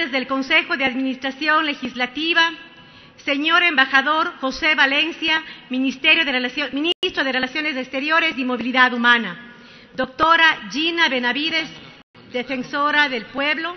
del Consejo de Administración Legislativa, señor embajador José Valencia, ministro de Relaciones Exteriores y Movilidad Humana, doctora Gina Benavides, defensora del pueblo,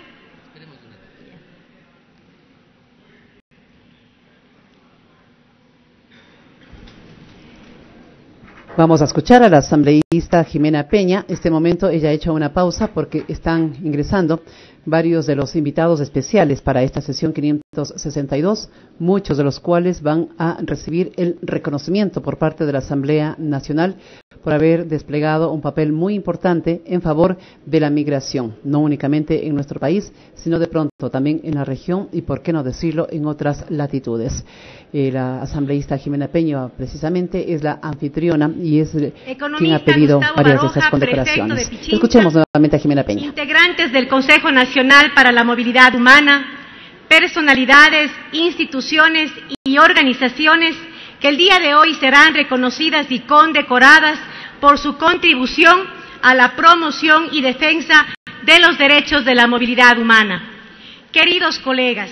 vamos a escuchar a la asambleísta Jimena Peña. En este momento ella ha hecho una pausa porque están ingresando varios de los invitados especiales para esta sesión 562, muchos de los cuales van a recibir el reconocimiento por parte de la Asamblea Nacional por haber desplegado un papel muy importante en favor de la migración, no únicamente en nuestro país, sino de pronto también en la región y, por qué no decirlo, en otras latitudes. La asambleísta Jimena Peña, precisamente, es la anfitriona y es quien ha pedido varias de estas condecoraciones. Escuchemos nuevamente a Jimena Peña. Integrantes del Consejo Nacional para la Movilidad Humana, personalidades, instituciones y organizaciones que el día de hoy serán reconocidas y condecoradas por su contribución a la promoción y defensa de los derechos de la movilidad humana. Queridos colegas,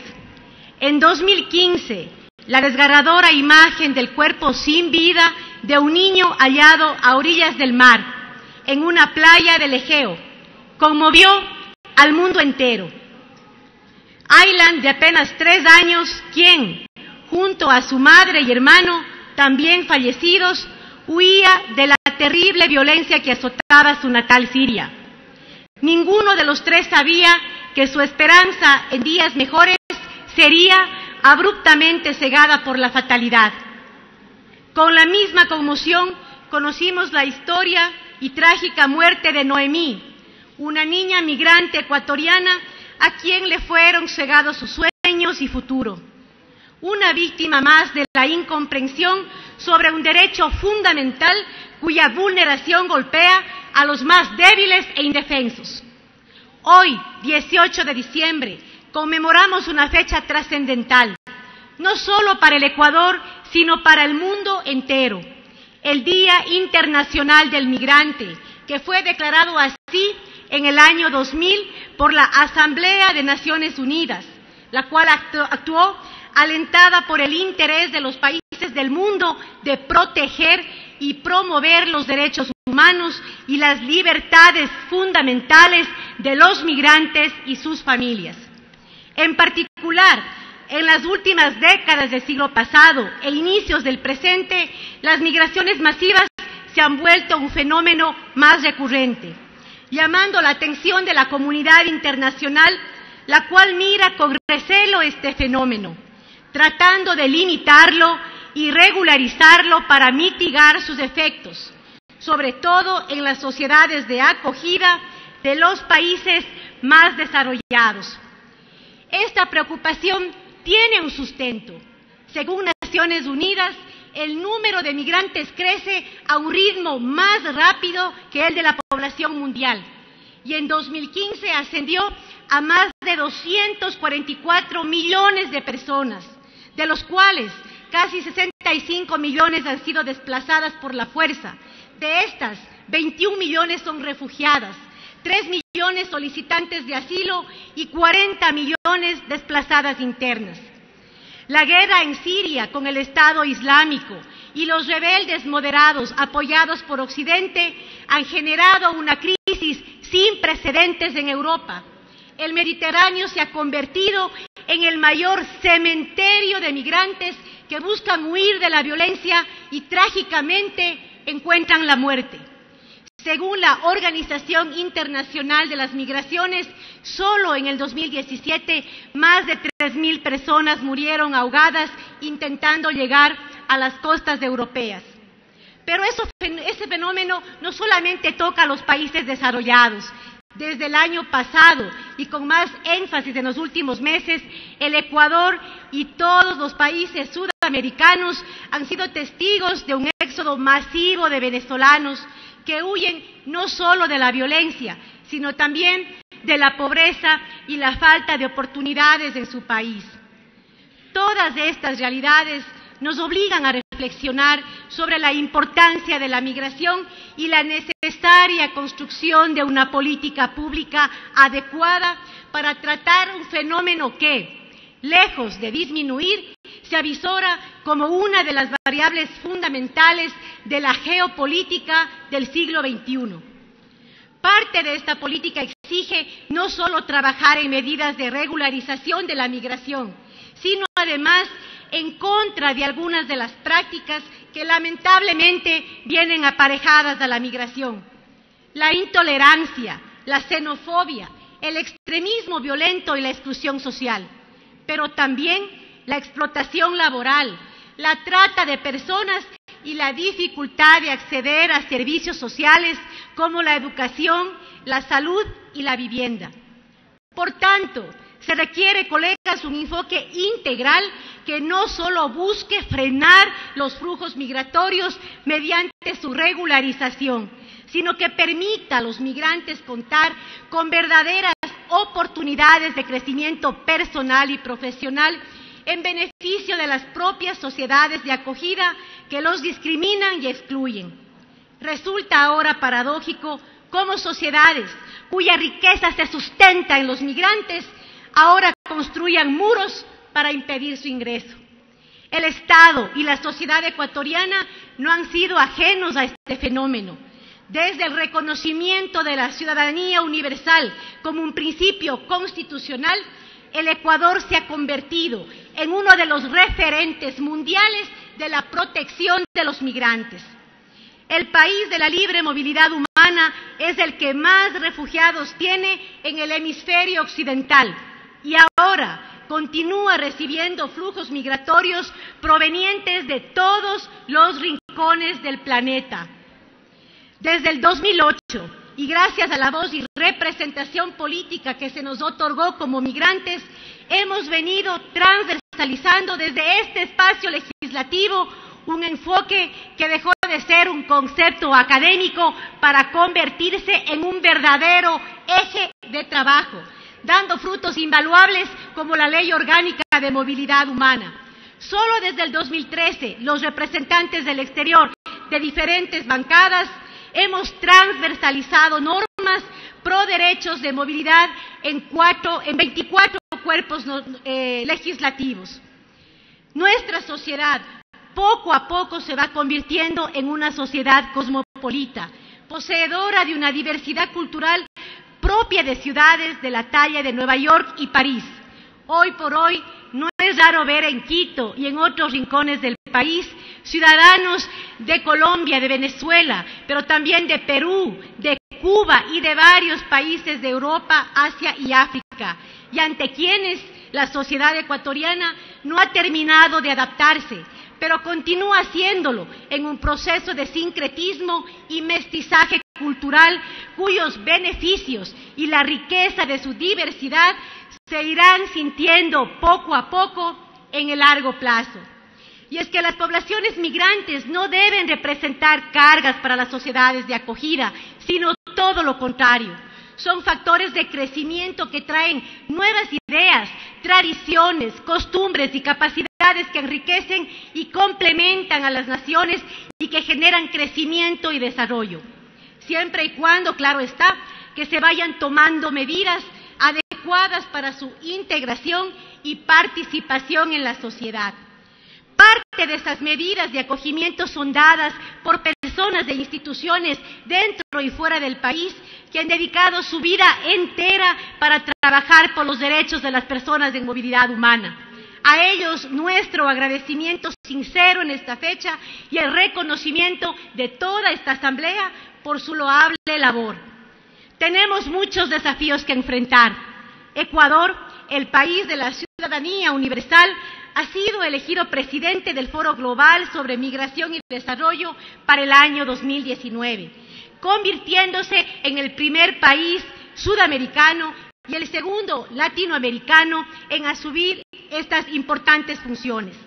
en 2015, la desgarradora imagen del cuerpo sin vida de un niño hallado a orillas del mar, en una playa del Egeo, conmovió al mundo entero. Aylan, de apenas 3 años, quien, junto a su madre y hermano, también fallecidos, huía de la terrible violencia que azotaba su natal Siria. Ninguno de los 3 sabía que su esperanza en días mejores sería abruptamente cegada por la fatalidad. Con la misma conmoción conocimos la historia y trágica muerte de Noemí, una niña migrante ecuatoriana a quien le fueron cegados sus sueños y futuro. Una víctima más de la incomprensión sobre un derecho fundamental cuya vulneración golpea a los más débiles e indefensos. Hoy, 18 de diciembre, conmemoramos una fecha trascendental, no solo para el Ecuador, sino para el mundo entero, el Día Internacional del Migrante, que fue declarado así en el año 2000 por la Asamblea de Naciones Unidas, la cual actuó alentada por el interés de los países del mundo de proteger y promover los derechos humanos y las libertades fundamentales de los migrantes y sus familias. En particular, en las últimas décadas del siglo pasado e inicios del presente, las migraciones masivas se han vuelto un fenómeno más recurrente, llamando la atención de la comunidad internacional, la cual mira con recelo este fenómeno, tratando de limitarlo y regularizarlo para mitigar sus efectos, sobre todo en las sociedades de acogida de los países más desarrollados. Esta preocupación tiene un sustento. Según Naciones Unidas, el número de migrantes crece a un ritmo más rápido que el de la población mundial y en 2015 ascendió a más de 244 millones de personas, de los cuales casi 65 millones han sido desplazadas por la fuerza. De estas, 21 millones son refugiadas, 3 millones solicitantes de asilo y 40 millones desplazadas internas. La guerra en Siria con el Estado Islámico y los rebeldes moderados apoyados por Occidente han generado una crisis sin precedentes en Europa. El Mediterráneo se ha convertido en el mayor cementerio de migrantes que buscan huir de la violencia y trágicamente encuentran la muerte. Según la Organización Internacional de las Migraciones, solo en el 2017 más de 3.000 personas murieron ahogadas intentando llegar a las costas europeas. Pero ese fenómeno no solamente toca a los países desarrollados. Desde el año pasado y con más énfasis en los últimos meses, el Ecuador y todos los países sudamericanos han sido testigos de un éxodo masivo de venezolanos que huyen no solo de la violencia, sino también de la pobreza y la falta de oportunidades en su país. Todas estas realidades nos obligan a reflexionar sobre la importancia de la migración y la necesidad necesaria construcción de una política pública adecuada para tratar un fenómeno que, lejos de disminuir, se avisora como una de las variables fundamentales de la geopolítica del siglo XXI. Parte de esta política exige no solo trabajar en medidas de regularización de la migración, sino además en contra de algunas de las prácticas que lamentablemente vienen aparejadas a la migración. La intolerancia, la xenofobia, el extremismo violento y la exclusión social, pero también la explotación laboral, la trata de personas y la dificultad de acceder a servicios sociales como la educación, la salud y la vivienda. Por tanto, se requiere, colegas, un enfoque integral que no solo busque frenar los flujos migratorios mediante su regularización, sino que permita a los migrantes contar con verdaderas oportunidades de crecimiento personal y profesional en beneficio de las propias sociedades de acogida que los discriminan y excluyen. Resulta ahora paradójico cómo sociedades cuya riqueza se sustenta en los migrantes ahora construyan muros para impedir su ingreso. El Estado y la sociedad ecuatoriana no han sido ajenos a este fenómeno. Desde el reconocimiento de la ciudadanía universal como un principio constitucional, el Ecuador se ha convertido en uno de los referentes mundiales de la protección de los migrantes. El país de la libre movilidad humana es el que más refugiados tiene en el hemisferio occidental y ahora continúa recibiendo flujos migratorios provenientes de todos los rincones del planeta. Desde el 2008, y gracias a la voz y representación política que se nos otorgó como migrantes, hemos venido transversalizando desde este espacio legislativo un enfoque que dejó de ser un concepto académico para convertirse en un verdadero eje de trabajo, dando frutos invaluables como la Ley Orgánica de Movilidad Humana. Solo desde el 2013, los representantes del exterior de diferentes bancadas hemos transversalizado normas pro derechos de movilidad en 24 cuerpos legislativos. Nuestra sociedad poco a poco se va convirtiendo en una sociedad cosmopolita, poseedora de una diversidad cultural propia de ciudades de la talla de Nueva York y París. Hoy por hoy no es raro ver en Quito y en otros rincones del país ciudadanos de Colombia, de Venezuela, pero también de Perú, de Cuba y de varios países de Europa, Asia y África, y ante quienes la sociedad ecuatoriana no ha terminado de adaptarse, pero continúa haciéndolo en un proceso de sincretismo y mestizaje cultural cuyos beneficios y la riqueza de su diversidad se irán sintiendo poco a poco en el largo plazo. Y es que las poblaciones migrantes no deben representar cargas para las sociedades de acogida, sino todo lo contrario. Son factores de crecimiento que traen nuevas ideas, tradiciones, costumbres y capacidades que enriquecen y complementan a las naciones y que generan crecimiento y desarrollo. Siempre y cuando, claro está, que se vayan tomando medidas adecuadas para su integración y participación en la sociedad. Parte de estas medidas de acogimiento son dadas por personas de instituciones dentro y fuera del país que han dedicado su vida entera para trabajar por los derechos de las personas en movilidad humana. A ellos nuestro agradecimiento sincero en esta fecha y el reconocimiento de toda esta asamblea por su loable labor. Tenemos muchos desafíos que enfrentar. Ecuador, el país de la ciudadanía universal, ha sido elegido presidente del Foro Global sobre Migración y Desarrollo para el año 2019, convirtiéndose en el primer país sudamericano y el segundo latinoamericano en asumir estas importantes funciones.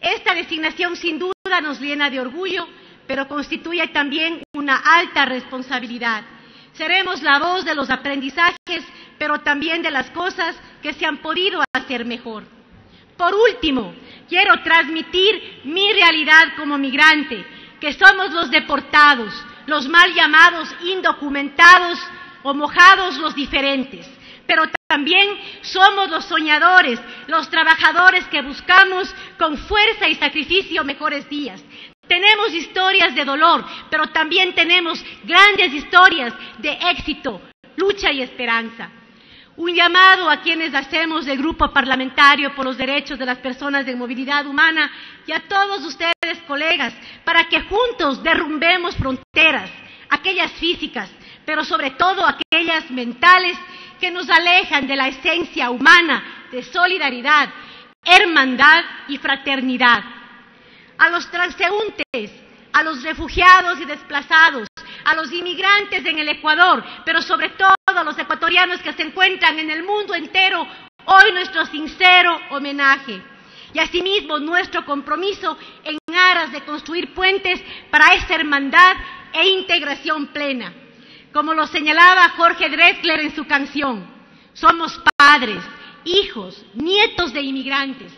Esta designación sin duda nos llena de orgullo, pero constituye también una alta responsabilidad. Seremos la voz de los aprendizajes, pero también de las cosas que se han podido hacer mejor. Por último, quiero transmitir mi realidad como migrante, que somos los deportados, los mal llamados indocumentados o mojados, los diferentes. Pero también somos los soñadores, los trabajadores que buscamos con fuerza y sacrificio mejores días. Tenemos historias de dolor, pero también tenemos grandes historias de éxito, lucha y esperanza. Un llamado a quienes hacemos del Grupo Parlamentario por los Derechos de las Personas de Movilidad Humana y a todos ustedes, colegas, para que juntos derrumbemos fronteras, aquellas físicas, pero sobre todo aquellas mentales que nos alejan de la esencia humana de solidaridad, hermandad y fraternidad. A los transeúntes, a los refugiados y desplazados, a los inmigrantes en el Ecuador, pero sobre todo a los ecuatorianos que se encuentran en el mundo entero, hoy nuestro sincero homenaje. Y asimismo nuestro compromiso en aras de construir puentes para esa hermandad e integración plena. Como lo señalaba Jorge Drexler en su canción, somos padres, hijos, nietos de inmigrantes.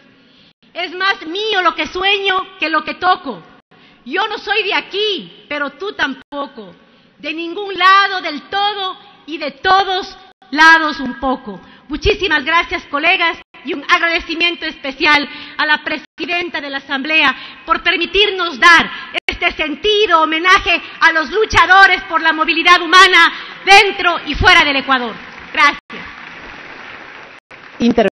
Es más mío lo que sueño que lo que toco. Yo no soy de aquí, pero tú tampoco. De ningún lado del todo y de todos lados un poco. Muchísimas gracias, colegas, y un agradecimiento especial a la presidenta de la Asamblea por permitirnos dar este sentido homenaje a los luchadores por la movilidad humana dentro y fuera del Ecuador. Gracias.